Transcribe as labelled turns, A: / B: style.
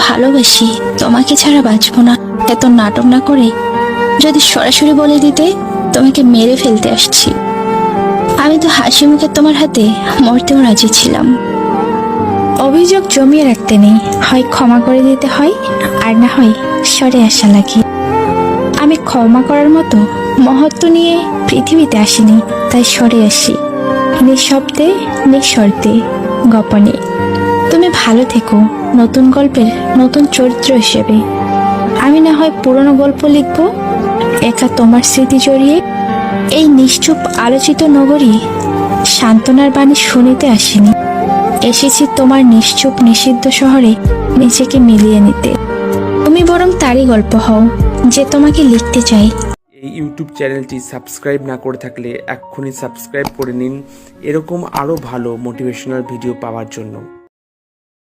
A: ভালোবাসি, তোমাকে ছাড়া বাঁচবো না। এত নাটক না করে যদি সরাসরি বলে দিতে তোমাকে মেরে ফেলতে আসছি। আমি তো হাসি মুখে তোমার হাতে মরতেও রাজি ছিলাম। অভিযোগ জমিয়ে রাখতে নেই, হয় ক্ষমা করে দিতে হয়, আর না হয় সরে আসা লাগে। আমি ক্ষমা করার মতো মহত্ব নিয়ে পৃথিবীতে আসিনি, তাই সরে আসি, নিঃশব্দে, নিঃশর্তে, গোপনে। তুমি ভালো থেকো, নতুন গল্পের নতুন চরিত্র হিসেবে। আমি না হয় পুরনো গল্প লিখব, একা তোমার স্মৃতি জড়িয়ে। এই নিশ্চুপ আলোচিত নগরী সান্ত্বনার বাণী শুনিতে আসিনি, এসেছি তোমার নিশ্চুপ নিষিদ্ধ শহরে নিজেকে মিলিয়ে নিতে। তুমি বরং তারই গল্প হও যে তোমাকে লিখতে চাই।
B: এই ইউটিউব চ্যানেলটি সাবস্ক্রাইব না করে থাকলে এক্ষুনি সাবস্ক্রাইব করে নিন এরকম আরও ভালো মোটিভেশনাল ভিডিও পাওয়ার জন্য।